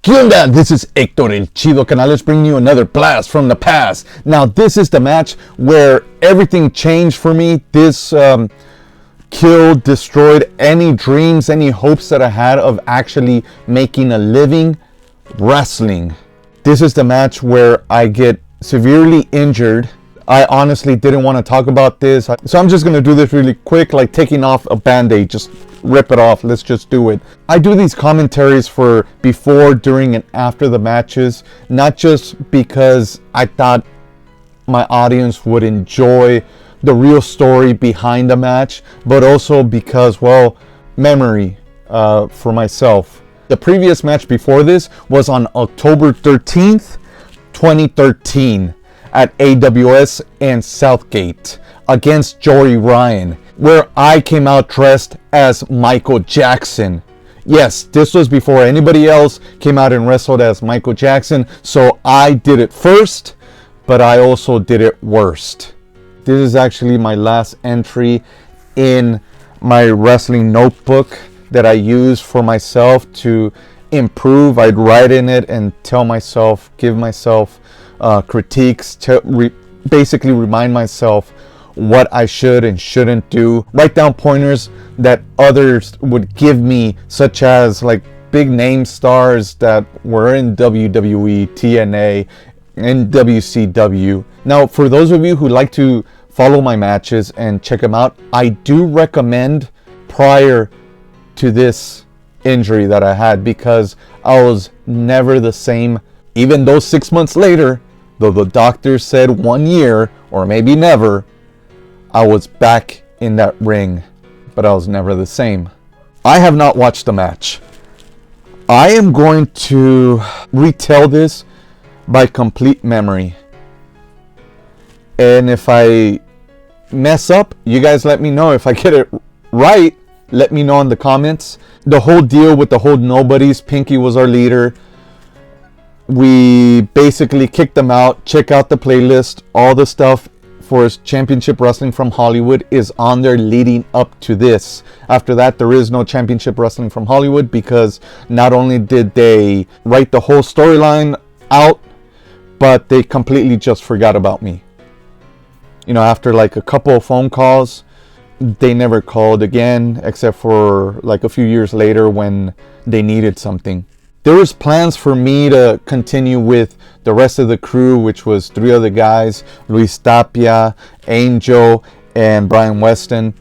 ¿Qué onda? This is Hector El Chido Canales bringing you another blast from the past. Now this is the match where everything changed for me. This killed, destroyed any dreams, any hopes that I had of actually making a living wrestling. This is the match where I get severely injured. I honestly didn't want to talk about this, so I'm just going to do this really quick, like taking off a band-aid. Just rip it off. Let's just do it. I do these commentaries for before, during, and after the matches, not just because I thought my audience would enjoy the real story behind the match, but also because, well, memory for myself. The previous match before this was on October 13th, 2013 at AWS and Southgate against Joey Ryan, where I came out dressed as Michael Jackson. Yes, this was before anybody else came out and wrestled as Michael Jackson, so I did it first, but I also did it worst. This is actually my last entry in my wrestling notebook that I use for myself to improve. I'd write in it and tell myself, give myself critiques, to basically remind myself what I should and shouldn't do. Write down pointers that others would give me, such as like big name stars that were in WWE, TNA, and WCW. Now, for those of you who like to follow my matches and check them out, I do recommend prior to this injury that I had, because I was never the same. Even though 6 months later, though the doctor said 1 year or maybe never, I was back in that ring, but I was never the same. I have not watched the match. I am going to retell this by complete memory. And if I mess up, you guys let me know. If I get it right, let me know in the comments. The whole deal with the whole nobodies, Pinky was our leader. We basically kicked them out. Check out the playlist. All the stuff for Championship Wrestling from Hollywood is on there leading up to this. After that, there is no Championship Wrestling from Hollywood, because not only did they write the whole storyline out, but they completely just forgot about me. You know, after like a couple of phone calls, they never called again, except for like a few years later when they needed something. There was plans for me to continue with the rest of the crew, which was 3 other guys, Luis Tapia, Angel, and Bryan Weston.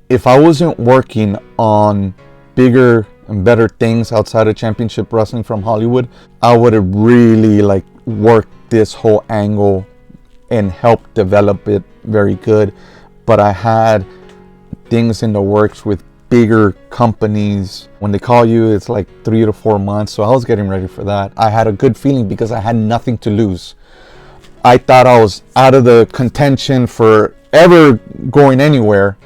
If I wasn't working on bigger and better things outside of Championship Wrestling from Hollywood, I would have really like worked this whole angle and helped develop it very good. But I had things in the works with bigger companies. When they call you, it's like 3 to 4 months, so I was getting ready for that. I had a good feeling because I had nothing to lose. I thought I was out of the contention for ever going anywhere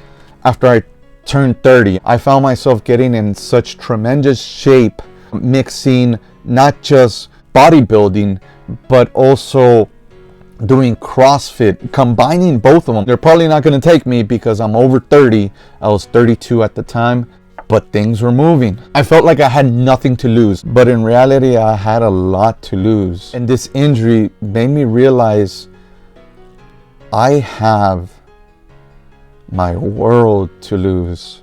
after I turned 30. I found myself getting in such tremendous shape, mixing not just bodybuilding but also doing CrossFit, combining both of them. They're probably not going to take me because I'm over 30. I was 32 at the time, but things were moving. I felt like I had nothing to lose, but in reality, I had a lot to lose. And this injury made me realize I have my world to lose.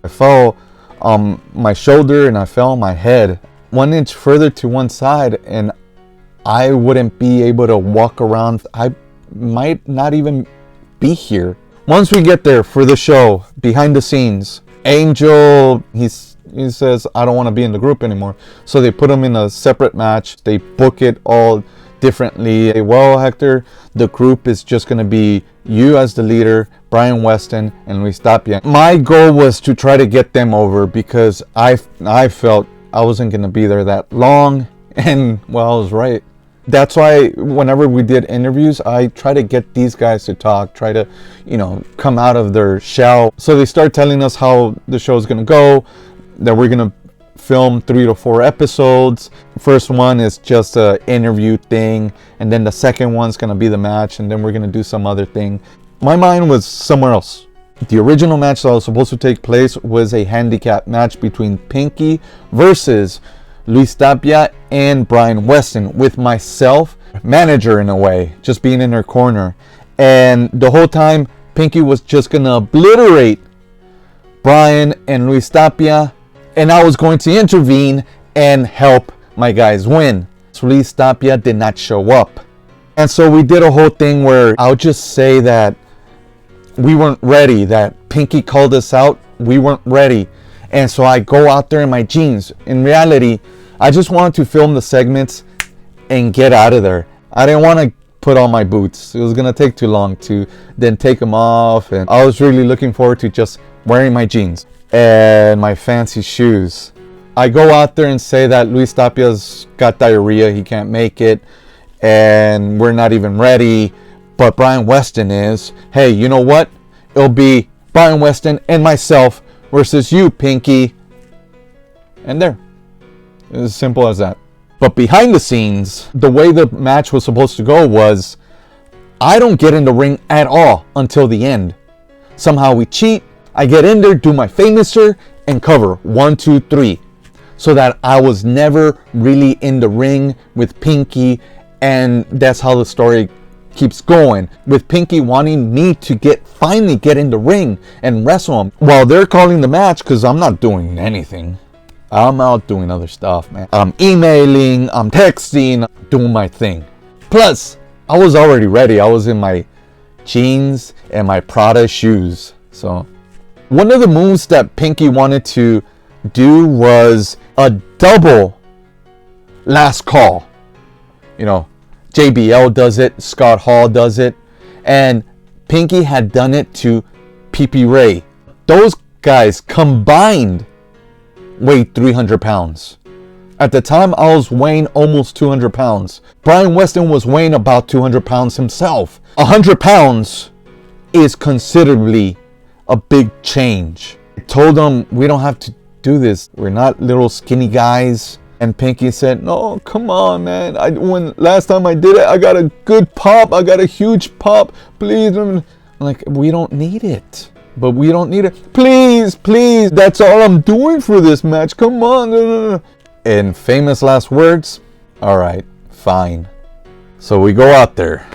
I fell on my shoulder and I fell on my head 1 inch further to one side, and I wouldn't be able to walk around. I might not even be here. Once we get there for the show, behind the scenes, Angel, he says, I don't want to be in the group anymore. So they put him in a separate match. They book it all differently. Well, Hector, the group is just going to be you as the leader, Bryan Weston, and Luis Tapia. My goal was to try to get them over because I felt I wasn't going to be there that long. And, well, I was right. That's why whenever we did interviews, I try to get these guys to talk, try to, come out of their shell. So they start telling us how the show is going to go, that we're going to film 3 to 4 episodes. First one is just an interview thing, and then the second one's going to be the match, and then we're going to do some other thing. My mind was somewhere else. The original match that was supposed to take place was a handicap match between Pinky versus Luis Tapia and Bryan Weston, with myself, manager in a way, just being in their corner. And the whole time, Pinky was just gonna obliterate Bryan and Luis Tapia, and I was going to intervene and help my guys win. So Luis Tapia did not show up. And so we did a whole thing where I'll just say that we weren't ready, that Pinky called us out, we weren't ready. And so I go out there in my jeans. In reality, I just wanted to film the segments and get out of there. I didn't want to put on my boots. It was going to take too long to then take them off. And I was really looking forward to just wearing my jeans and my fancy shoes. I go out there and say that Luis Tapia's got diarrhea. He can't make it. And we're not even ready. But Bryan Weston is. Hey, you know what? It'll be Bryan Weston and myself versus you, Pinky. And there. It's as simple as that. But behind the scenes, the way the match was supposed to go was, I don't get in the ring at all until the end. Somehow we cheat. I get in there, do my famouser, and cover 1, 2, 3. So that I was never really in the ring with Pinky. And that's how the story keeps going, with Pinky wanting me to finally get in the ring and wrestle him while they're calling the match, because I'm not doing anything. I'm out doing other stuff, man. I'm emailing, I'm texting, doing my thing. Plus, I was already ready. I was in my jeans and my Prada shoes. So one of the moves that Pinky wanted to do was a double last call. You know, JBL does it, Scott Hall does it, and Pinky had done it to PP Ray. Those guys combined weighed 300 pounds. At the time, I was weighing almost 200 pounds. Bryan Weston was weighing about 200 pounds himself. 100 pounds is considerably a big change. I told them, we don't have to do this. We're not little skinny guys. And Pinky said, no, come on, man. When last time I did it, I got a good pop. I got a huge pop. Please. I'm like, we don't need it. But we don't need it. Please, please. That's all I'm doing for this match. Come on. In famous last words, all right, fine. So we go out there.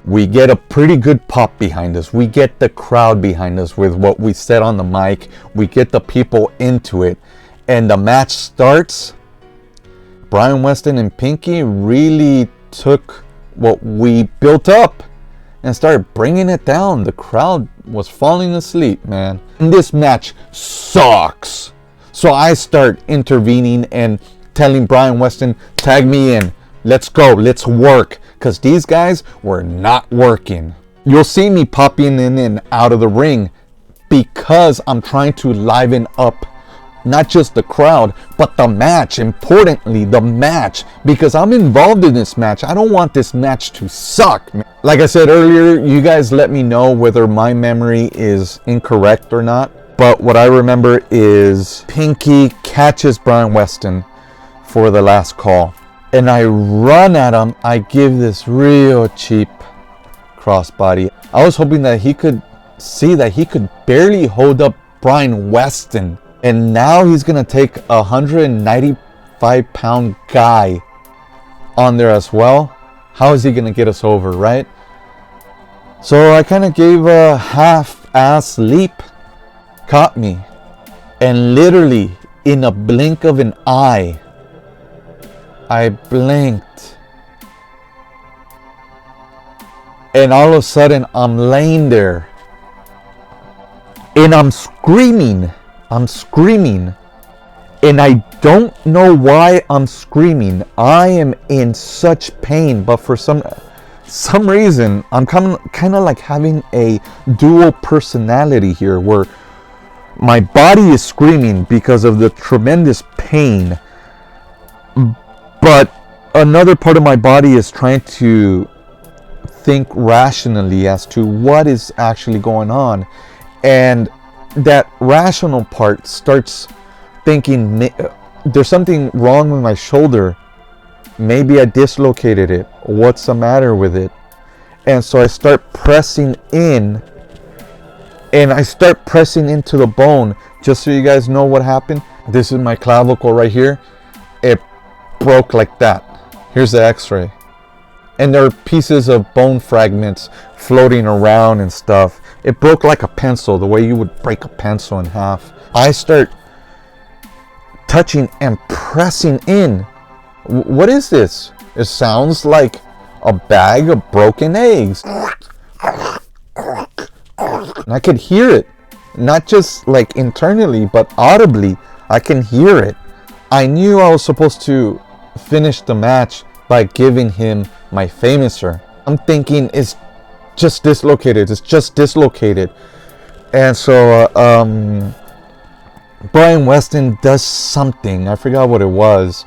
We get a pretty good pop behind us. We get the crowd behind us with what we said on the mic. We get the people into it. And the match starts. Bryan Weston and Pinky really took what we built up and started bringing it down. The crowd was falling asleep, man. And this match sucks. So I start intervening and telling Bryan Weston, tag me in. Let's go. Let's work. Because these guys were not working. You'll see me popping in and out of the ring because I'm trying to liven up not just the crowd, but the match. Importantly, the match. Because I'm involved in this match. I don't want this match to suck, man. Like I said earlier, you guys let me know whether my memory is incorrect or not. But what I remember is Pinky catches Bryan Weston for the last call. And I run at him. I give this real cheap crossbody. I was hoping that he could see that he could barely hold up Bryan Weston. And now he's going to take a 195-pound guy on there as well. How is he going to get us over, right? So I kind of gave a half-ass leap. Caught me. And literally, in a blink of an eye, I blinked. And all of a sudden, I'm laying there. And I'm screaming. I'm screaming, and I don't know why I'm screaming. I am in such pain, but for some reason, I'm kind of like having a dual personality here, where my body is screaming because of the tremendous pain, but another part of my body is trying to think rationally as to what is actually going on, and that rational part starts thinking there's something wrong with my shoulder. Maybe I dislocated it. What's the matter with it? And so I start pressing in, and I start pressing into the bone. Just so you guys know what happened, this is my clavicle right here. It broke like that. Here's the x-ray. And there are pieces of bone fragments floating around and stuff. It broke like a pencil, the way you would break a pencil in half. I start touching and pressing in. What is this? It sounds like a bag of broken eggs. And I could hear it. Not just like internally, but audibly. I can hear it. I knew I was supposed to finish the match by giving him my famouser. I'm thinking it's just dislocated. It's just dislocated. And so Bryan Weston does something. I forgot what it was.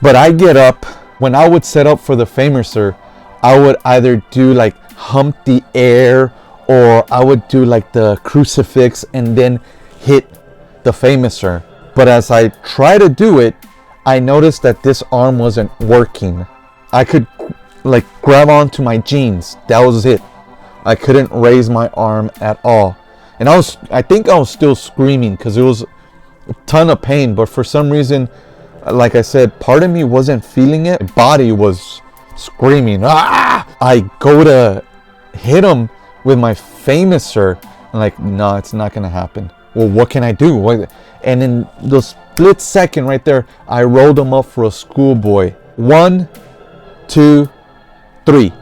But I get up. When I would set up for the famouser, I would either do like hump the air, or I would do like the crucifix and then hit the famouser. But as I try to do it, I noticed that this arm wasn't working. I could like grab onto my jeans. That was it. I couldn't raise my arm at all. And I think I was still screaming because it was a ton of pain. But for some reason, like I said, part of me wasn't feeling it. My body was screaming. Ah! I go to hit him with my famouser. I'm like, no, it's not gonna happen. Well, what can I do? And in the split second right there, I rolled him up for a schoolboy. 1, 2, 3.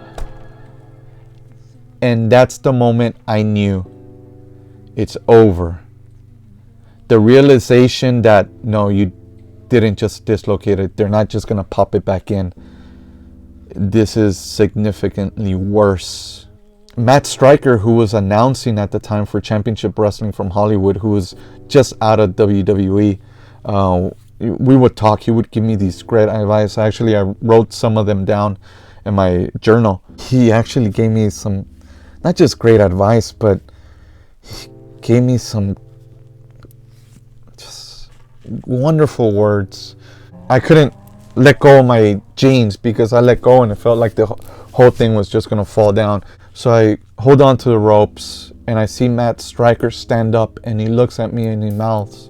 And that's the moment I knew it's over. The realization that, no, you didn't just dislocate it. They're not just gonna pop it back in. This is significantly worse. Matt Striker, who was announcing at the time for Championship Wrestling from Hollywood, who was just out of WWE, we would talk. He would give me these great advice. Actually, I wrote some of them down in my journal. He actually gave me some, not just great advice, but he gave me some just wonderful words. I couldn't let go of my jeans because I let go and it felt like the whole thing was just going to fall down. So I hold on to the ropes and I see Matt Striker stand up and he looks at me and he mouths,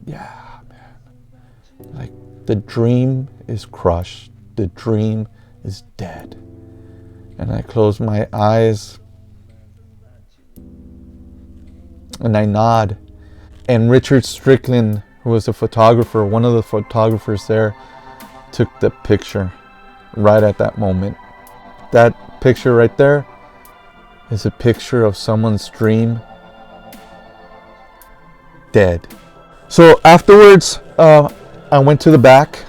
yeah, man, like the dream is crushed. The dream is dead. And I close my eyes and I nod. And Richard Strickland, who was a photographer, one of the photographers there, took the picture right at that moment. That picture right there is a picture of someone's dream dead. So afterwards, I went to the back.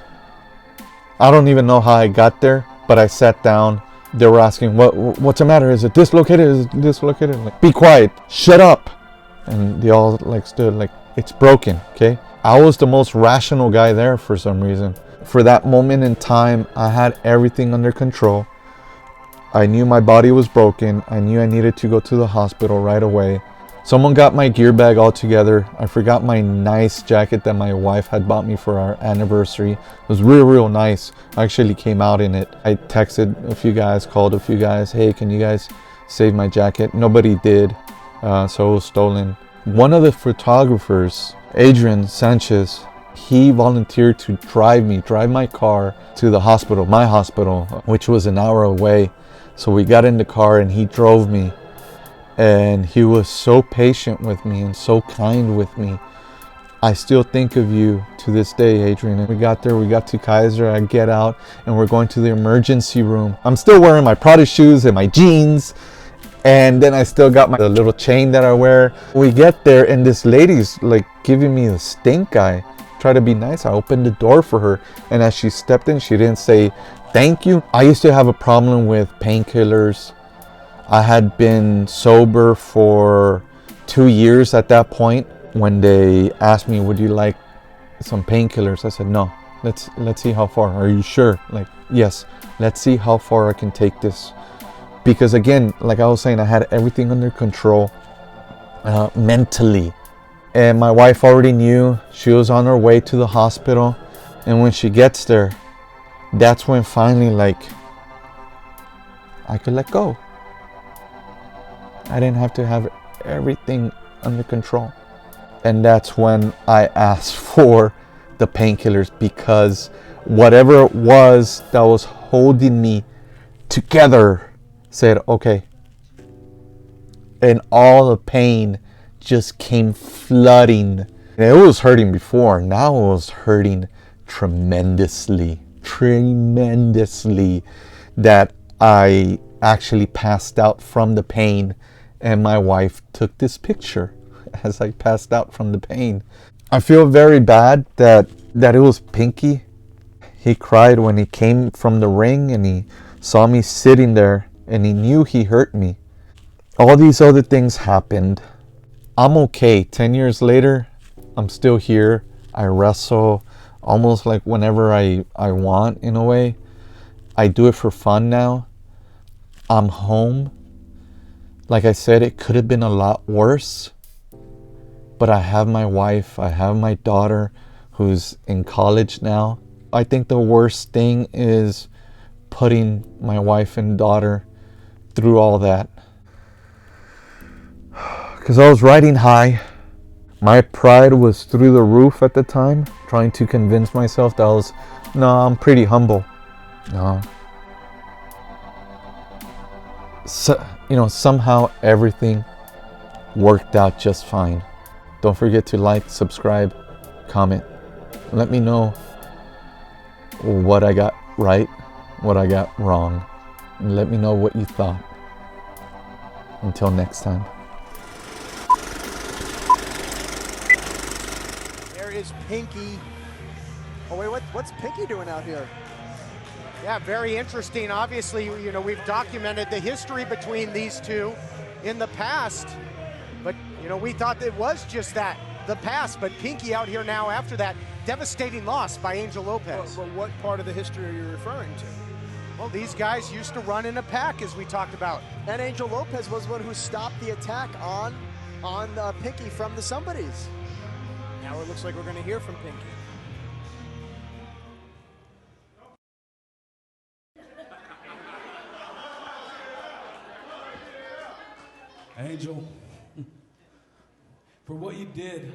I don't even know how I got there, but I sat down. They were asking, what's the matter? Is it dislocated? Is it dislocated? I'm like, be quiet. Shut up. And they all like stood like, it's broken, okay? I was the most rational guy there for some reason. For that moment in time, I had everything under control. I knew my body was broken. I knew I needed to go to the hospital right away. Someone got my gear bag all together. I forgot my nice jacket that my wife had bought me for our anniversary. It was real nice. I actually came out in it. I texted a few guys, called a few guys. Hey, can you guys save my jacket? Nobody did, so it was stolen. One of the photographers, Adrian Sanchez, he volunteered to drive my car to the hospital, my hospital, which was an hour away. So we got in the car and he drove me, and he was so patient with me and so kind with me. I still think of you to this day, Adrian. And we got there, we got to Kaiser, I get out and we're going to the emergency room. I'm still wearing my Prada shoes and my jeans, and then I still got the little chain that I wear. We get there and this lady's like giving me the stink eye. Try to be nice. I opened the door for her, and as she stepped in, she didn't say thank you. I used to have a problem with painkillers. I had been sober for 2 years at that point. When they asked me, would you like some painkillers? I said, no, let's see how far. Are you sure? Like, yes, let's see how far I can take this. Because again, like I was saying, I had everything under control mentally. And my wife already knew. She was on her way to the hospital. And when she gets there, that's when finally, like, I could let go. I didn't have to have everything under control. And that's when I asked for the painkillers, because whatever it was that was holding me together said, okay. And all the pain just came flooding. And it was hurting before. Now it was hurting tremendously. That I actually passed out from the pain. And my wife took this picture as I passed out from the pain. I feel very bad that it was Pinky. He cried when he came from the ring and he saw me sitting there and he knew he hurt me. All these other things happened. I'm okay. 10 years later, I'm still here. I wrestle almost like whenever I want, in a way. I do it for fun now. I'm home. Like I said, it could have been a lot worse. But I have my wife. I have my daughter who's in college now. I think the worst thing is putting my wife and daughter through all that. Because I was riding high. My pride was through the roof at the time, trying to convince myself that I'm pretty humble. No. So, somehow everything worked out just fine. Don't forget to like, subscribe, comment. Let me know what I got right, what I got wrong. And let me know what you thought. Until next time. Is Pinky. Oh wait, what's Pinky doing out here? Yeah, very interesting. Obviously, we've documented the history between these two in the past, but we thought it was just that, the past. But Pinky out here now after that devastating loss by Angel Lopez. But what part of the history are you referring to? Well, these guys used to run in a pack, as we talked about. And Angel Lopez was one who stopped the attack on Pinky from the Somebodies. Now it looks like we're going to hear from Pinky. Angel, for what you did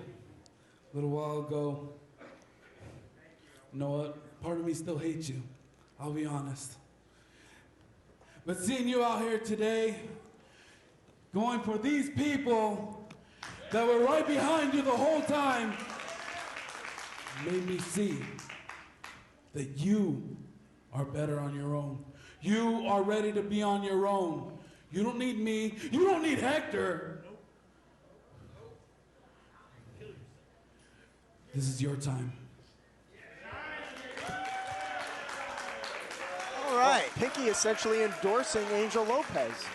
a little while ago, you know what? Part of me still hates you. I'll be honest. But seeing you out here today, going for these people that were right behind you the whole time, made me see that you are better on your own. You are ready to be on your own. You don't need me. You don't need Hector. This is your time. All right. Pinky essentially endorsing Angel Lopez.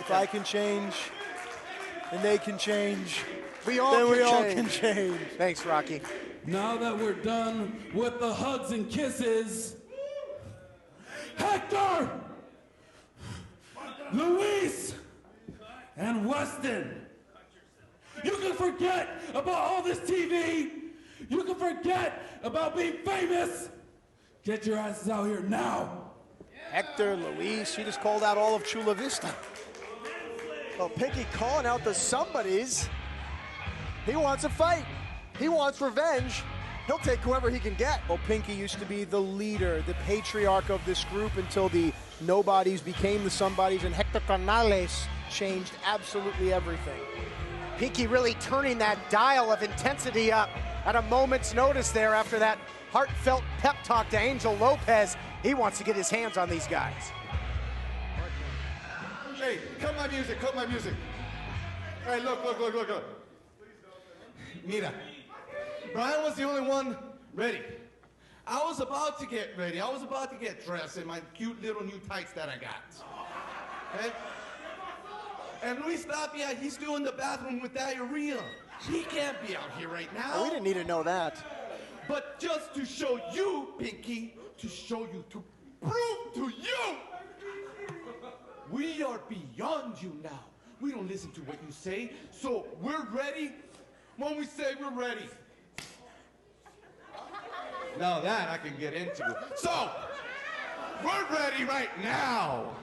If I can change, and they can change, we all can change. Thanks, Rocky. Now that we're done with the hugs and kisses, Hector, Luis, and Weston, you can forget about all this TV. You can forget about being famous. Get your asses out here now. Hector, Luis, she just called out all of Chula Vista. Well, Pinky calling out the Somebodies. He wants a fight. He wants revenge. He'll take whoever he can get. Well, Pinky used to be the leader, the patriarch of this group until the Nobodies became the Somebodies, and Hector Canales changed absolutely everything. Pinky really turning that dial of intensity up at a moment's notice there after that heartfelt pep talk to Angel Lopez. He wants to get his hands on these guys. Hey, cut my music, cut my music. Hey, look. Mira, Bryan was the only one ready. I was about to get ready. I was about to get dressed in my cute little new tights that I got. Okay? And Luis Tapia, he's still in the bathroom with diarrhea. He can't be out here right now. Oh, we didn't need to know that. But just to show you, Pinky, to prove to you, we are beyond you now. We don't listen to what you say, so we're ready when we say we're ready. Now that I can get into. So, we're ready right now.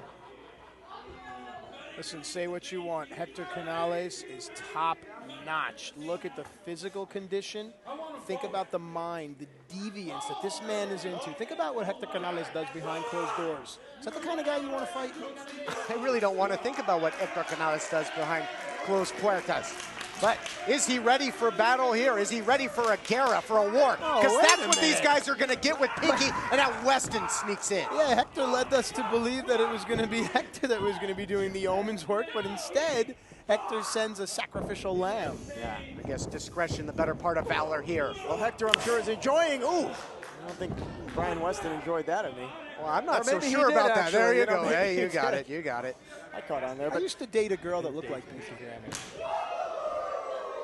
Listen, say what you want. Hector Canales is top notch. Look at the physical condition think about the mind, the deviance that this man is into. Think about what Hector Canales does behind closed doors. Is that the kind of guy you want to fight? I really don't want to think about what Hector Canales does behind closed puertas. But is he ready for battle here? Is he ready for a guerra, for a war? Because that's what these guys are going to get with Pinky, and now Weston sneaks in. Yeah, Hector led us to believe that it was going to be Hector that was going to be doing the Omen's work, but instead, Hector sends a sacrificial lamb. Yeah, I guess discretion, the better part of valor here. Well, Hector, I'm sure, is enjoying. Ooh, I don't think Bryan Weston enjoyed that of me. Well, I'm not so sure about that. There you go. Hey, you got it. You got it. I caught on there. But I used to date a girl that looked like Pinky.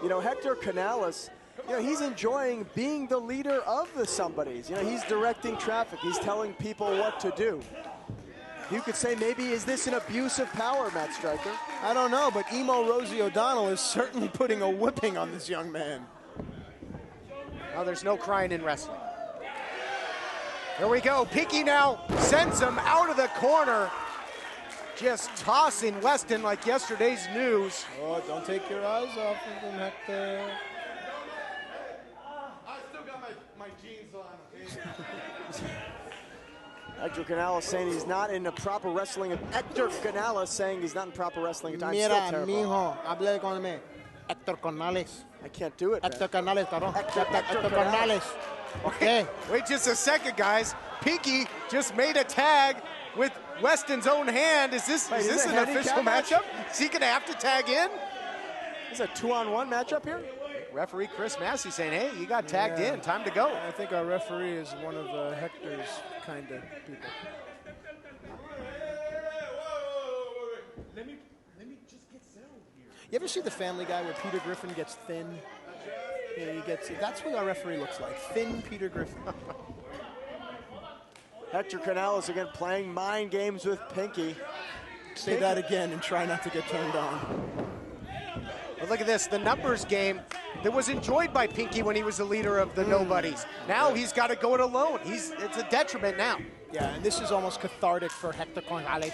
You know, Hector Canales, you know, he's enjoying being the leader of the somebodies. You know, he's directing traffic. He's telling people what to do. You could say maybe, is this an abuse of power, Matt Stryker? I don't know, but Emo Rosie O'Donnell is certainly putting a whipping on this young man. Well, there's no crying in wrestling. Here we go. Pinky now sends him out of the corner. Just tossing Weston like yesterday's news. Oh, don't take your eyes off of him, Hector. I still got my jeans on. Hector Canales saying he's not in the proper wrestling. Hector Canales saying he's not in proper wrestling. Mira, mijo, hable con me. Hector Canales. I can't do it, Hector Canales, cabrón. Hector Canales. Okay. Wait just a second, guys. Pinky just made a tag with Weston's own hand. Is this an official matchup? Is he gonna have to tag in? Is a 2-on-1 matchup here? Referee Chris Massey saying, hey, you got tagged in, time to go. I think our referee is one of Hector's kind of people. Let me just get settled here. You ever see the Family Guy where Peter Griffin gets thin? Yeah, that's what our referee looks like, thin Peter Griffin. Hector Canales again playing mind games with Pinky. Say that again and try not to get turned on. But look at this, the numbers game that was enjoyed by Pinky when he was the leader of the Nobodies. Now he's got to go it alone. It's a detriment now. Yeah, and this is almost cathartic for Hector Canales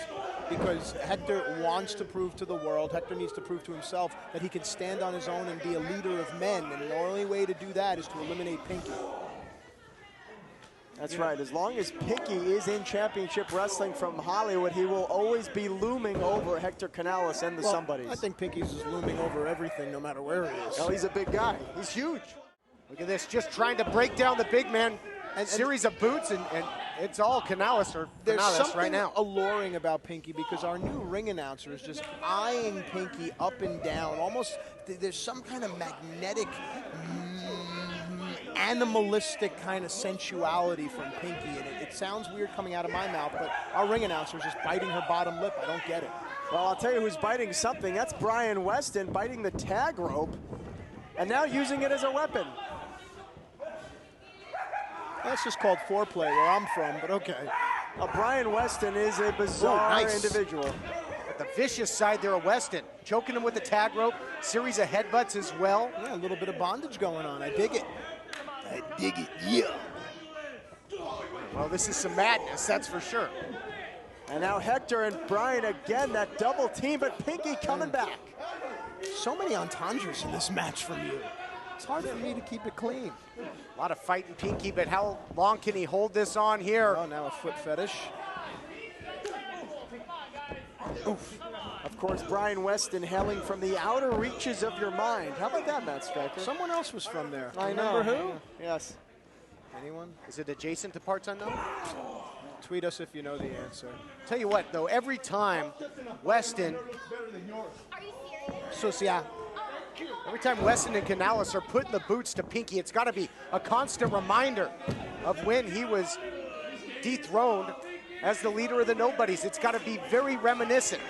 because Hector wants to prove to the world, Hector needs to prove to himself that he can stand on his own and be a leader of men. And the only way to do that is to eliminate Pinky. That's right. As long as Pinky is in championship wrestling from Hollywood, he will always be looming over Hector Canales and the somebodies. I think Pinky's is looming over everything, no matter where he is. Well, he's a big guy. He's huge. Look at this, just trying to break down the big man. And series of boots, and it's all Canales or Canales right now. There's something alluring about Pinky because our new ring announcer is just eyeing Pinky up and down. Almost, there's some kind of magnetic, animalistic kind of sensuality from Pinky, and it sounds weird coming out of my mouth, but our ring announcer is just biting her bottom lip. I don't get it. Well, I'll tell you who's biting something. That's Bryan Weston biting the tag rope and now using it as a weapon. That's just called foreplay where I'm from, but okay. Bryan Weston is a bizarre individual. At the vicious side there of Weston, choking him with the tag rope, series of headbutts as well. Yeah, a little bit of bondage going on. I dig it. I dig it, yeah. Well, this is some madness, that's for sure. And now Hector and Bryan again, that double team, but Pinky coming back. So many entendres in this match from you. It's hard for me to keep it clean. A lot of fighting Pinky, but how long can he hold this on here? Oh, now a foot fetish. Oof. Of course, Bryan Weston hailing from the outer reaches of your mind. How about that, Matt Stryker? Someone else was from there. I know. Remember who? Yes. Anyone? Is it adjacent to parts unknown? Tweet us if you know the answer. Tell you what, though, every time Weston... Sucia. Every time Weston and Canales are putting the boots to Pinky, it's got to be a constant reminder of when he was dethroned as the leader of the Nobodies. It's got to be very reminiscent.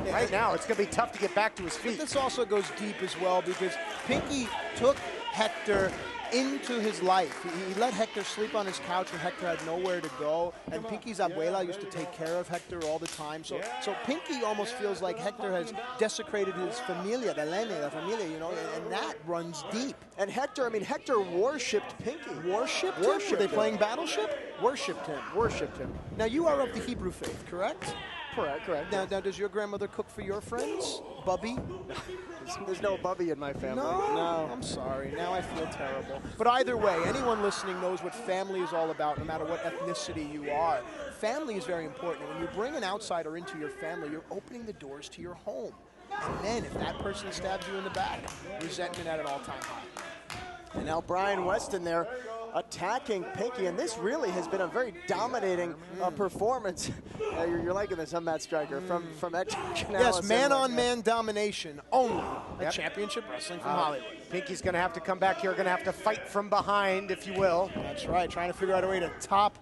Right now, it's going to be tough to get back to his feet. But this also goes deep as well because Pinky took Hector into his life. He let Hector sleep on his couch when Hector had nowhere to go, and Pinky's abuela used to take care of Hector all the time. So Pinky almost feels like Hector has desecrated his familia, la familia, you know, and that runs deep. And Hector, I mean, Hector worshipped Pinky. Worshipped him? Were they playing Battleship? Worshipped him. Worshipped him. Now, you are of the Hebrew faith, correct? Correct. Now, does your grandmother cook for your friends, Bubby? There's no Bubby in my family. No, I'm sorry. Now I feel terrible. But either way, anyone listening knows what family is all about, no matter what ethnicity you are. Family is very important. When you bring an outsider into your family, you're opening the doors to your home. And then if that person stabs you in the back, resentment at an all-time high. And now Bryan Weston there attacking Pinky, and this really has been a very dominating performance. You're liking this, huh, Matt Stryker, from Hector Canales. Yes, man-on-man domination only at Championship Wrestling from Hollywood. Pinky's going to have to come back here, going to have to fight from behind, if you will. That's right, trying to figure out a way to top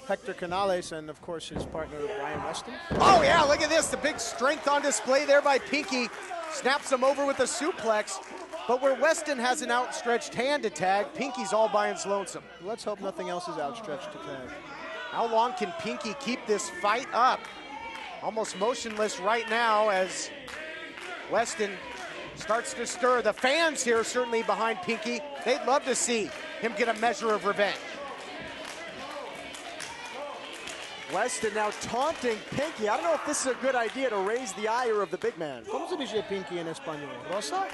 Hector Canales and, of course, his partner, Bryan Weston. Oh, yeah, look at this. The big strength on display there by Pinky. Snaps him over with a suplex. But where Weston has an outstretched hand to tag, Pinky's all by his lonesome. Let's hope nothing else is outstretched to tag. How long can Pinky keep this fight up? Almost motionless right now as Weston starts to stir. The fans here certainly behind Pinky. They'd love to see him get a measure of revenge. Weston now taunting Pinky. I don't know if this is a good idea to raise the ire of the big man. ¿Cómo se dice Pinky en español? ¿Rosa?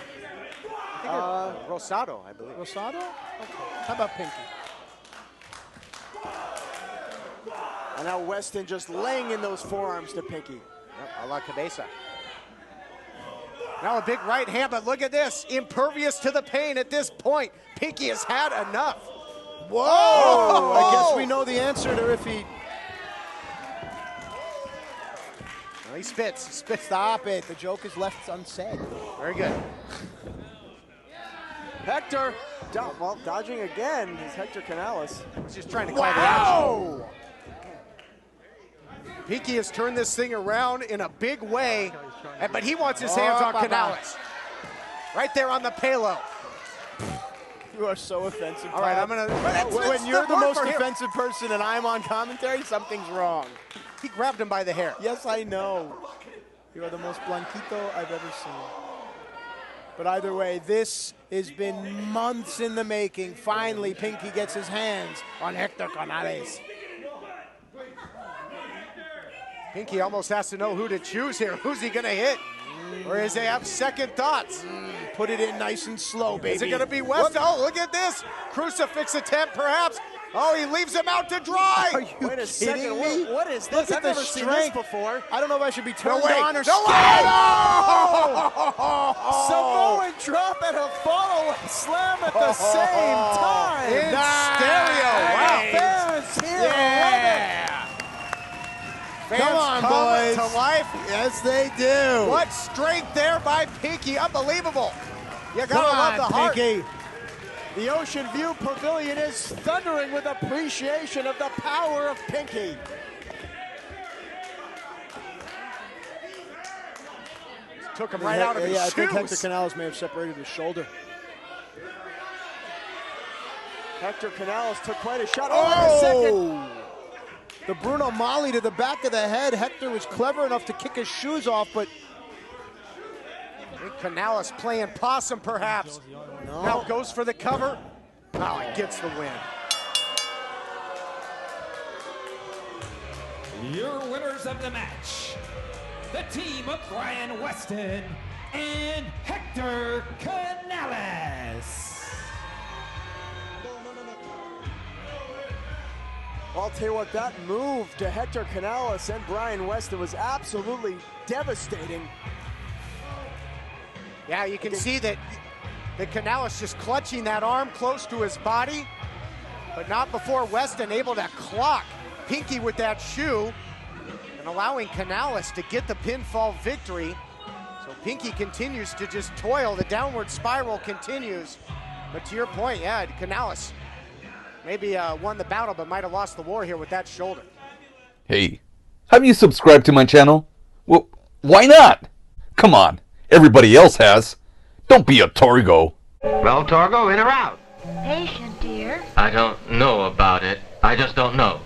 Rosado, I believe. Rosado? Okay. How about Pinky? And now Weston just laying in those forearms to Pinky. Yep, a la cabeza. Now a big right hand, but look at this. Impervious to the pain at this point. Pinky has had enough. Whoa! Oh, I guess we know the answer to if he... Well, he spits. Stop it. The joke is left unsaid. Very good. Hector, dodging again is Hector Canales. He's just trying to call the action. Pinky has turned this thing around in a big way, but he wants his hands on Canales. Right there on the payload. You are so offensive. All right, I'm going to... When you're the most offensive person and I'm on commentary, something's wrong. He grabbed him by the hair. Yes, I know. You are the most blanquito I've ever seen. But either way, this has been months in the making. Finally, Pinky gets his hands on Hector Canales. Pinky almost has to know who to choose here. Who's he going to hit? Or does he have second thoughts? Put it in nice and slow, baby. Is it going to be Weston? Oh, look at this. Crucifix attempt, perhaps. Oh, he leaves him out to dry. Are you kidding me? What is this? Look at I've the never seen this strength. before. I don't know if I should be turned on or no scared. Oh! Samoan drop and a follow slam at the same time. In stereo. Wow. Fans here love it. Come on, boys. To life. Yes, they do. What strength there by Pinky. Unbelievable. You gotta love the heart. Pinky. The Ocean View Pavilion is thundering with appreciation of the power of Pinky. Took him right out of his shoes. I think Hector Canales may have separated his shoulder. Hector Canales took quite a shot. Oh! The Bruno Mali to the back of the head. Hector was clever enough to kick his shoes off, but... I think Canales playing possum, perhaps. No. Now goes for the cover. Oh, and gets the win. Your winners of the match, the team of Bryan Weston and Hector Canales. Well, I'll tell you what, that move to Hector Canales and Bryan Weston was absolutely devastating. Yeah, you can see that Canales just clutching that arm close to his body, but not before Weston able to clock Pinky with that shoe and allowing Canales to get the pinfall victory. So Pinky continues to just toil. The downward spiral continues. But to your point, yeah, Canales maybe won the battle, but might have lost the war here with that shoulder. Hey, have you subscribed to my channel? Well, why not? Come on, everybody else has. Don't be a Torgo. Well, Torgo, in or out? Patient, dear. I don't know about it. I just don't know.